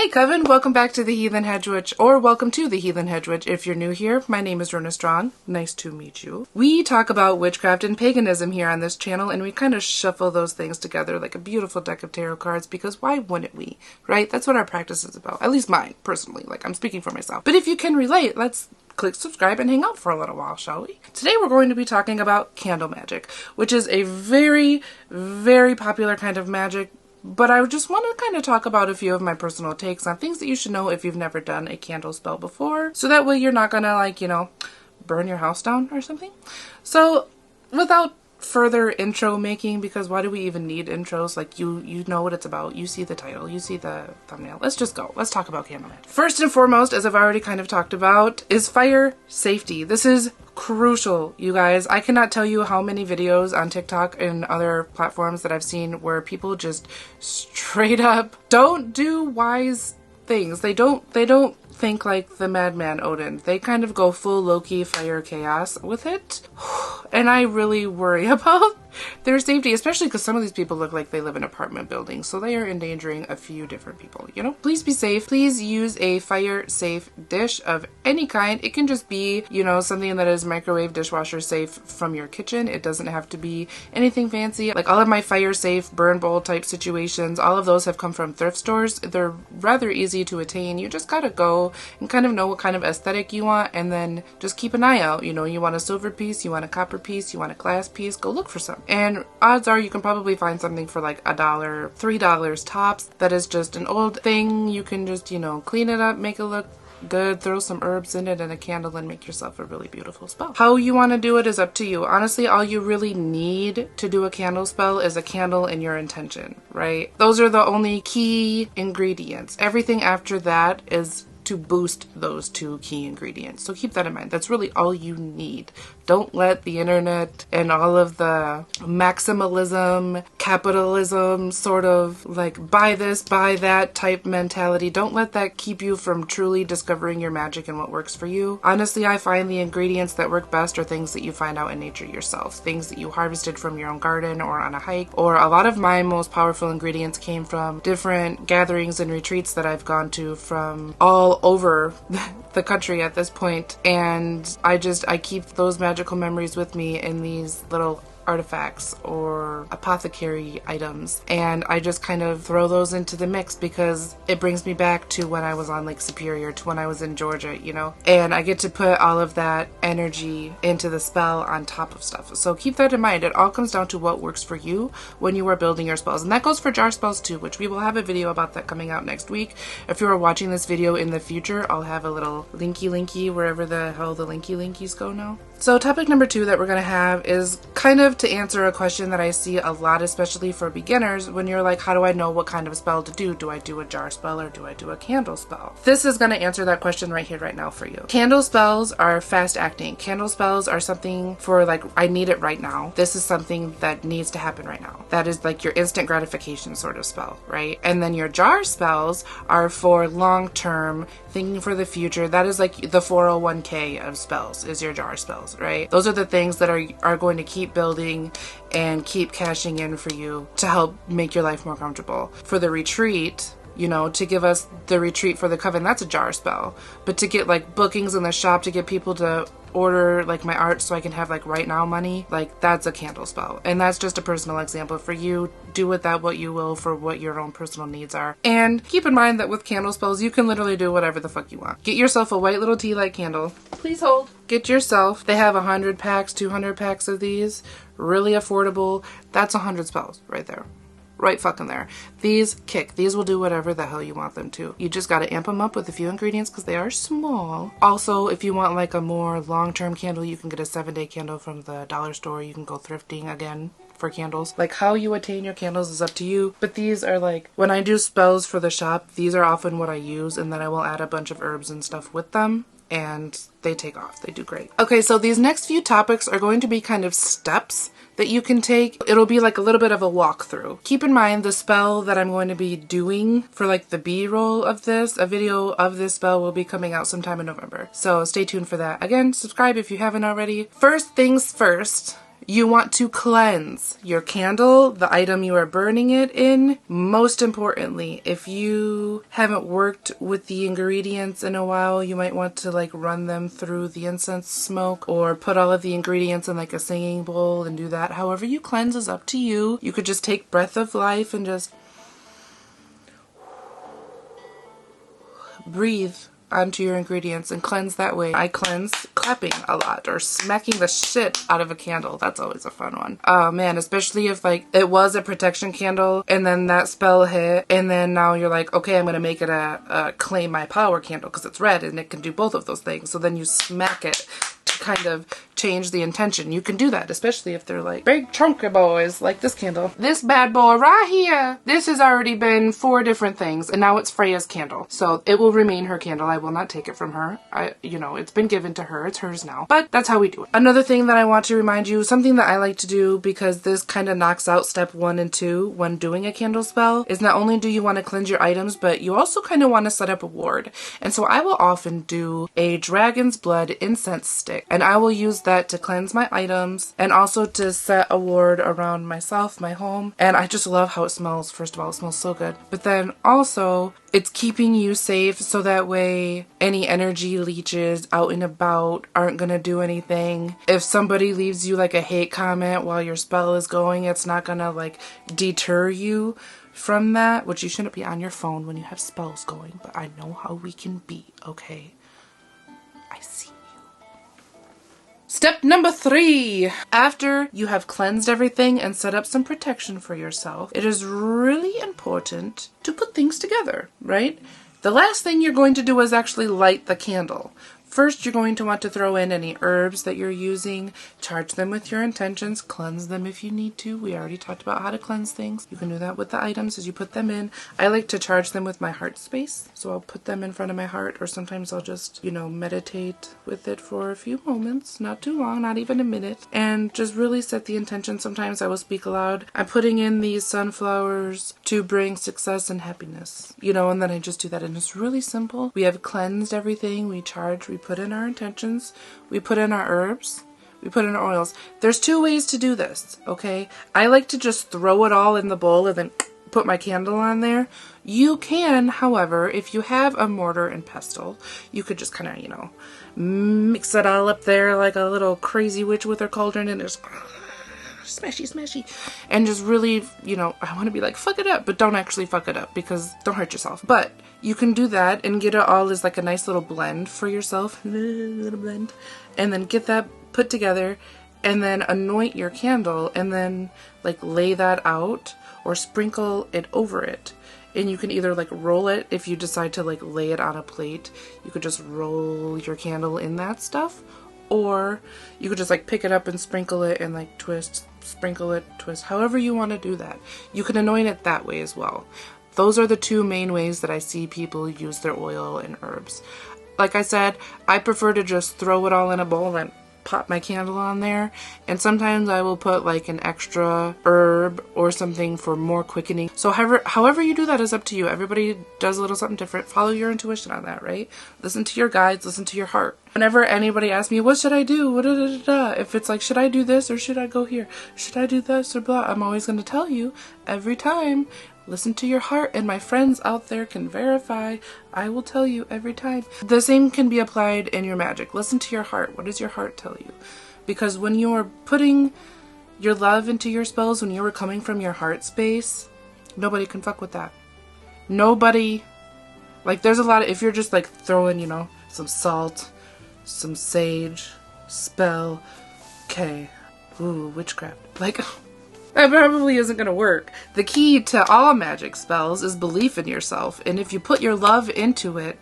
Hey Coven, welcome back to the Heathen Hedge Witch, or welcome to the Heathen Hedge Witch if you're new here. My name is Runa Strong. Nice to meet you. We talk about witchcraft and paganism here on this channel, and we kind of shuffle those things together like a beautiful deck of tarot cards, because why wouldn't we, right? That's what our practice is about. At least mine, personally. Like, I'm speaking for myself. But if you can relate, let's click subscribe and hang out for a little while, shall we? Today we're going to be talking about candle magic, which is a very, very popular kind of magic. But I just want to kind of talk about a few of my personal takes on things that you should know if you've never done a candle spell before. So that way you're not going to, like, you know, burn your house down or something. So without further intro making, because why do we even need intros? Like, you know what it's about. You see the title. You see the thumbnail. Let's just go. Let's talk about candle magic. First and foremost, as I've already kind of talked about, is fire safety. This is crucial, you guys. I cannot tell you how many videos on TikTok and other platforms that I've seen where people just straight up don't do wise things. They don't think like the madman Odin. They kind of go full Loki fire chaos with it. And I really worry about their safety, especially because some of these people look like they live in apartment buildings, so they are endangering a few different people, you know? Please be safe. Please use a fire safe dish of any kind. It can just be, you know, something that is microwave dishwasher safe from your kitchen. It doesn't have to be anything fancy. Like, all of my fire safe burn bowl type situations, all of those have come from thrift stores. They're rather easy to attain. You just gotta go and kind of know what kind of aesthetic you want, and then just keep an eye out. You know, you want a silver piece, you want a copper piece, you want a glass piece, go look for some. And odds are you can probably find something for like $1, $3 tops that is just an old thing. You can just, you know, clean it up, make it look good, throw some herbs in it and a candle, and make yourself a really beautiful spell. How you want to do it is up to you. Honestly, all you really need to do a candle spell is a candle and your intention, right? Those are the only key ingredients. Everything after that is to boost those two key ingredients. So keep that in mind. That's really all you need. Don't let the internet and all of the maximalism, capitalism, sort of like buy this, buy that type mentality. Don't let that keep you from truly discovering your magic and what works for you. Honestly, I find the ingredients that work best are things that you find out in nature yourself. Things that you harvested from your own garden or on a hike. Or a lot of my most powerful ingredients came from different gatherings and retreats that I've gone to from all over the country at this point, and I keep those magical memories with me in these little artifacts or apothecary items, and I just kind of throw those into the mix because it brings me back to when I was on Lake Superior, to when I was in Georgia, you know, and I get to put all of that energy into the spell on top of stuff. So keep that in mind. It all comes down to what works for you when you are building your spells, and that goes for jar spells too, which we will have a video about that coming out next week. If you are watching this video in the future, I'll have a little linky wherever the hell the linkies go now. So topic number 2 that we're going to have is kind of to answer a question that I see a lot, especially for beginners, when you're like, how do I know what kind of spell to do? Do I do a jar spell or do I do a candle spell? This is going to answer that question right here, right now for you. Candle spells are fast acting. Candle spells are something for like, I need it right now. This is something that needs to happen right now. That is like your instant gratification sort of spell, right? And then your jar spells are for long-term, thinking for the future. That is like the 401k of spells, is your jar spells, right? Those are the things that are going to keep building and keep cashing in for you to help make your life more comfortable. For the retreat, you know, to give us the retreat for the Coven, that's a jar spell. But to get like bookings in the shop, to get people to order like my art so I can have like right now money, like that's a candle spell. And that's just a personal example for you. Do with that what you will for what your own personal needs are. And keep in mind that with candle spells, you can literally do whatever the fuck you want. Get yourself a white little tea light candle. Please hold. Get yourself, they have 100 packs, 200 packs of these. Really affordable. That's 100 spells right there. Right fucking there. These kick. These will do whatever the hell you want them to. You just gotta amp them up with a few ingredients because they are small. Also, if you want like a more long-term candle, you can get a 7-day candle from the dollar store. You can go thrifting again for candles. Like, how you attain your candles is up to you, but these are like, when I do spells for the shop, these are often what I use, and then I will add a bunch of herbs and stuff with them, and they take off. They do great. Okay, so these next few topics are going to be kind of steps that you can take. It'll be like a little bit of a walkthrough. Keep in mind the spell that I'm going to be doing for like the B-roll of this, a video of this spell will be coming out sometime in November. So stay tuned for that. Again, subscribe if you haven't already. First things first, You want to cleanse your candle, the item you are burning it in. Most importantly, if you haven't worked with the ingredients in a while, you might want to like run them through the incense smoke or put all of the ingredients in like a singing bowl and do that. However you cleanse is up to you. You could just take breath of life and just breathe onto your ingredients and cleanse that way. I cleanse clapping a lot or smacking the shit out of a candle. That's always a fun one. Oh man, especially if like it was a protection candle and then that spell hit and then now you're like, okay, I'm gonna make it a claim my power candle because it's red and it can do both of those things. So then you smack it to kind of change the intention. You can do that, especially if they're like big chunky boys like this candle. This bad boy right here, this has already been 4 different things and now it's Freya's candle. So it will remain her candle. I will not take it from her. It's been given to her. It's hers now. But that's how we do it. Another thing that I want to remind you, something that I like to do because this kind of knocks out step 1 and 2 when doing a candle spell, is not only do you want to cleanse your items, but you also kind of want to set up a ward. And so I will often do a dragon's blood incense stick and I will use that to cleanse my items and also to set a ward around myself, my home. And I just love how it smells. First of all, it smells so good. But then also it's keeping you safe so that way any energy leeches out and about aren't gonna do anything. If somebody leaves you like a hate comment while your spell is going, it's not gonna like deter you from that, which you shouldn't be on your phone when you have spells going, but I know how we can be, okay? I see. Step number 3. After you have cleansed everything and set up some protection for yourself, it is really important to put things together, right? The last thing you're going to do is actually light the candle. First, you're going to want to throw in any herbs that you're using, charge them with your intentions, cleanse them if you need to. We already talked about how to cleanse things. You can do that with the items as you put them in. I like to charge them with my heart space, so I'll put them in front of my heart, or sometimes I'll just, meditate with it for a few moments, not too long, not even a minute, and just really set the intention. Sometimes I will speak aloud. I'm putting in these sunflowers to bring success and happiness, and then I just do that, and it's really simple. We have cleansed everything, we charge, we put in our intentions, we put in our herbs, we put in our oils. There's 2 ways to do this, okay? I like to just throw it all in the bowl and then put my candle on there. You can, however, if you have a mortar and pestle, you could just kind of, mix it all up there like a little crazy witch with her cauldron and just smashy, and just really, I want to be like, fuck it up, but don't actually fuck it up because don't hurt yourself. But you can do that and get it all as like a nice little blend for yourself, little blend, and then get that put together and then anoint your candle and then like lay that out or sprinkle it over it. And you can either like roll it if you decide to like lay it on a plate. You could just roll your candle in that stuff, or you could just like pick it up and sprinkle it and like twist, sprinkle it, twist, however you want to do that. You can anoint it that way as well. Those are the 2 main ways that I see people use their oil and herbs. Like I said, I prefer to just throw it all in a bowl and pop my candle on there, and sometimes I will put like an extra herb or something for more quickening. So however you do that is up to you. Everybody does a little something different. Follow your intuition on that, right? Listen to your guides, listen to your heart. Whenever anybody asks me, what should I do? If it's like, should I do this or should I go here? Should I do this or blah? I'm always going to tell you every time, listen to your heart, and my friends out there can verify. I will tell you every time. The same can be applied in your magic. Listen to your heart. What does your heart tell you? Because when you're putting your love into your spells, when you're coming from your heart space, nobody can fuck with that. Nobody. Like, there's a lot of, if you're just like throwing, some salt, some sage, spell, okay, ooh, witchcraft. Like, that probably isn't going to work. The key to all magic spells is belief in yourself. And if you put your love into it,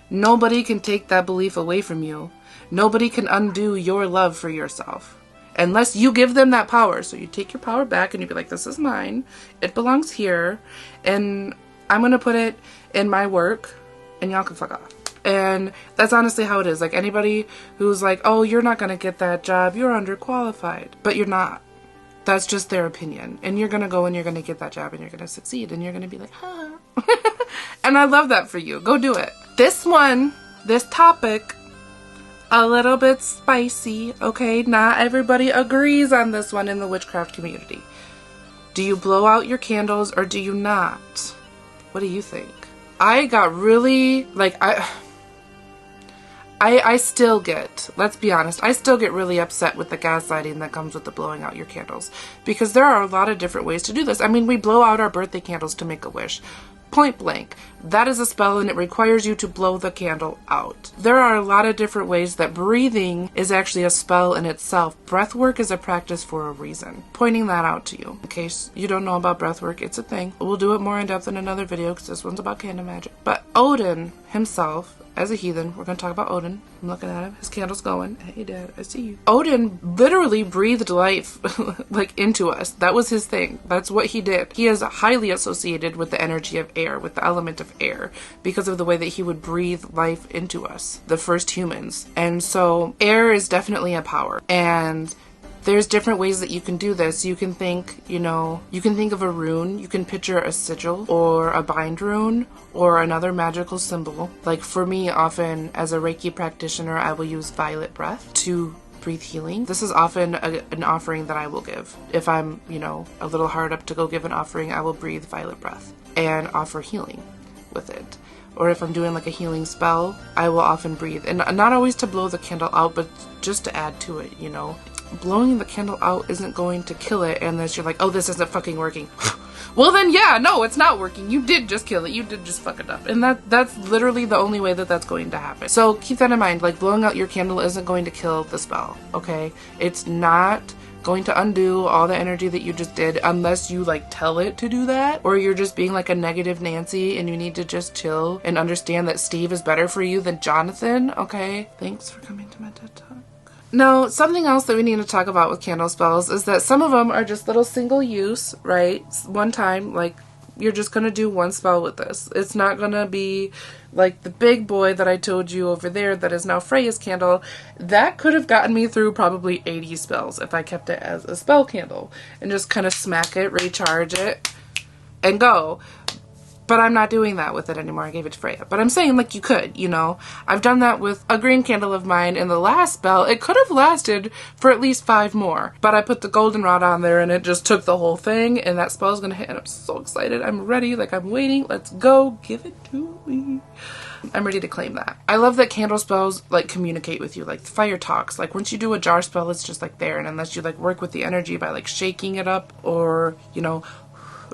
nobody can take that belief away from you. Nobody can undo your love for yourself. Unless you give them that power. So you take your power back and you be like, this is mine. It belongs here. And I'm going to put it in my work. And y'all can fuck off. And that's honestly how it is. Like, anybody who's like, oh, you're not going to get that job. You're underqualified. But you're not. That's just their opinion. And you're going to go and you're going to get that job and you're going to succeed. And you're going to be like, huh. And I love that for you. Go do it. This topic, a little bit spicy, okay? Not everybody agrees on this one in the witchcraft community. Do you blow out your candles or do you not? What do you think? I got really, like, I still get, let's be honest, I still get really upset with the gaslighting that comes with the blowing out your candles. Because there are a lot of different ways to do this. I mean, we blow out our birthday candles to make a wish. Point blank. That is a spell and it requires you to blow the candle out. There are a lot of different ways that breathing is actually a spell in itself. Breath work is a practice for a reason. Pointing that out to you. In case you don't know about breath work, it's a thing. We'll do it more in depth in another video because this one's about candle magic. But Odin himself, as a heathen, we're going to talk about Odin. I'm looking at him. His candle's going. Hey, Dad, I see you. Odin literally breathed life like into us. That was his thing. That's what he did. He is highly associated with the energy of air, with the element of air, because of the way that he would breathe life into us, the first humans. And so air is definitely a power. And there's different ways that you can do this. You can think, you can think of a rune. You can picture a sigil or a bind rune or another magical symbol. Like for me, often as a Reiki practitioner, I will use violet breath to breathe healing. This is often an offering that I will give. If I'm, a little hard up to go give an offering, I will breathe violet breath and offer healing with it. Or if I'm doing like a healing spell, I will often breathe. And not always to blow the candle out, but just to add to it, Blowing the candle out isn't going to kill it unless you're like, oh, this isn't fucking working. Well then, yeah, no, it's not working. You did just kill it. You did just fuck it up. And that's literally the only way that that's going to happen. So keep that in mind. Like, blowing out your candle isn't going to kill the spell, okay? It's not going to undo all the energy that you just did unless you like tell it to do that, or you're just being like a negative Nancy and you need to just chill and understand that Steve is better for you than Jonathan, okay? Thanks for coming to my TED Talk. Now, something else that we need to talk about with candle spells is that some of them are just little single use, right? One time, like, you're just going to do one spell with this. It's not going to be like the big boy that I told you over there that is now Freya's candle. That could have gotten me through probably 80 spells if I kept it as a spell candle and just kind of smack it, recharge it, and go. But I'm not doing that with it anymore. I gave it to Freya. But I'm saying, like, you could, I've done that with a green candle of mine in the last spell. It could have lasted for at least 5 more. But I put the goldenrod on there and it just took the whole thing. And that spell is going to hit. And I'm so excited. I'm ready. Like, I'm waiting. Let's go. Give it to me. I'm ready to claim that. I love that candle spells, like, communicate with you. Like, fire talks. Like, once you do a jar spell, it's just, like, there. And unless you, like, work with the energy by, like, shaking it up or,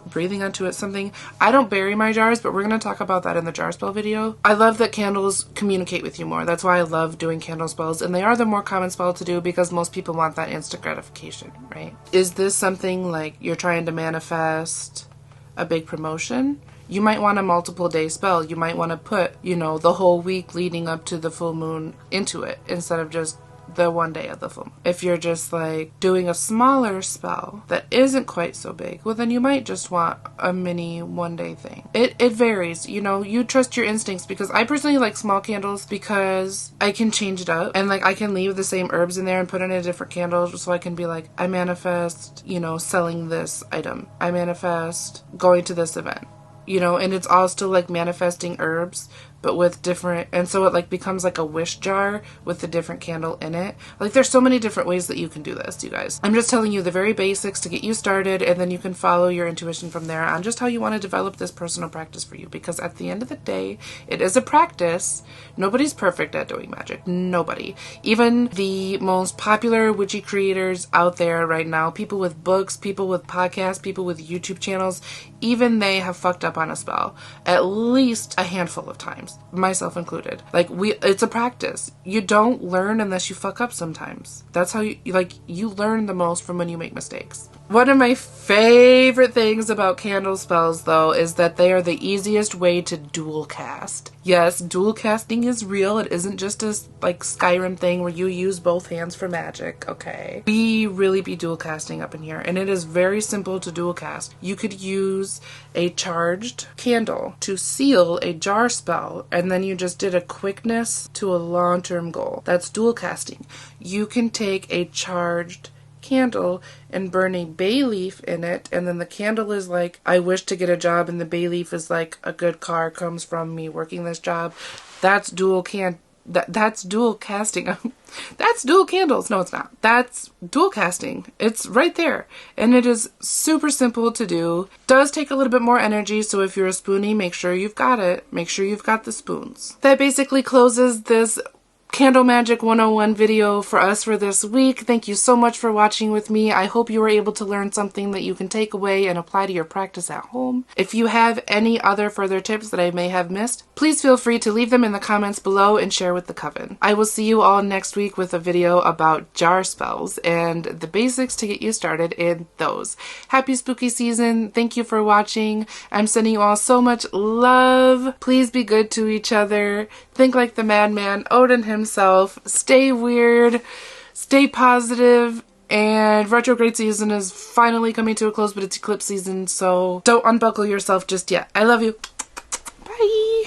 breathing onto it, something. I don't bury my jars, but we're going to talk about that in the jar spell video. I love that candles communicate with you more. That's why I love doing candle spells, and they are the more common spell to do because most people want that instant gratification, right? Is this something like you're trying to manifest a big promotion? You might want a multiple day spell. You might want to put, the whole week leading up to the full moon into it instead of just the one day of the full moon. If you're just like doing a smaller spell that isn't quite so big, well then you might just want a mini one day thing. It varies, you trust your instincts, because I personally like small candles because I can change it up and like I can leave the same herbs in there and put in a different candle, so I can be like, I manifest, selling this item. I manifest going to this event. And it's all still like manifesting herbs, but with different, and so it like becomes like a wish jar with the different candle in it. Like, there's so many different ways that you can do this, you guys. I'm just telling you the very basics to get you started, and then you can follow your intuition from there on just how you want to develop this personal practice for you, because at the end of the day, it is a practice. Nobody's perfect at doing magic. Nobody. Even the most popular witchy creators out there right now, people with books, people with podcasts, people with YouTube channels, even they have fucked up on a spell at least a handful of times, myself included. Like, it's a practice. You don't learn unless you fuck up sometimes. That's how you learn the most from when you make mistakes. One of my favorite things about candle spells, though, is that they are the easiest way to dual cast. Yes, dual casting is real. It isn't just a like Skyrim thing where you use both hands for magic, okay? We really be dual casting up in here, and it is very simple to dual cast. You could use a charged candle to seal a jar spell, and then you just did a quickness to a long-term goal. That's dual casting. You can take a charged candle and burn a bay leaf in it, and then the candle is like, I wish to get a job, and the bay leaf is like, a good car comes from me working this job. That's dual That's dual casting. That's dual candles. No, it's not. That's dual casting. It's right there. And it is super simple to do. Does take a little bit more energy, so if you're a spoonie, make sure you've got it. Make sure you've got the spoons. That basically closes this Candle Magic 101 video for us for this week. Thank you so much for watching with me. I hope you were able to learn something that you can take away and apply to your practice at home. If you have any other further tips that I may have missed, please feel free to leave them in the comments below and share with the coven. I will see you all next week with a video about jar spells and the basics to get you started in those. Happy spooky season. Thank you for watching. I'm sending you all so much love. Please be good to each other. Think like the madman Odin himself. Stay weird. Stay positive. And retrograde season is finally coming to a close, but it's eclipse season, so don't unbuckle yourself just yet. I love you. Bye.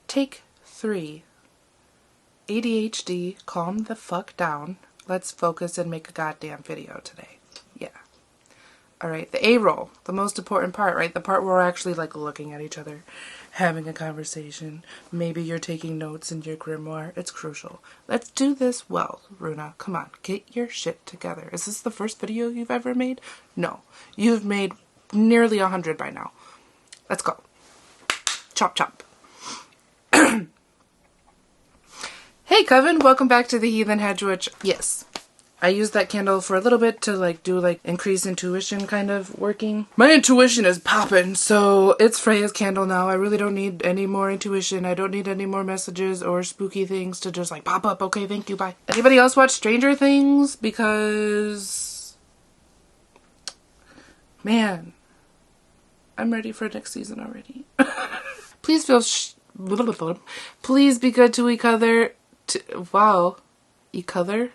Take 3. ADHD, calm the fuck down. Let's focus and make a goddamn video today. Yeah. Alright, the A roll. The most important part, right? The part where we're actually like looking at each other, having a conversation. Maybe you're taking notes in your grimoire. It's crucial. Let's do this well, Runa. Come on, get your shit together. Is this the first video you've ever made? No. You've made nearly 100 by now. Let's go. Chop chop. Hey Coven, welcome back to the Heathen Hedge Witch. Yes, I used that candle for a little bit to like do like increase intuition kind of working. My intuition is popping, so it's Freya's candle now. I really don't need any more intuition. I don't need any more messages or spooky things to just like pop up. Okay, thank you, bye. Anybody else watch Stranger Things? Because, man, I'm ready for next season already. Please please be good to each other. Wow. Each other?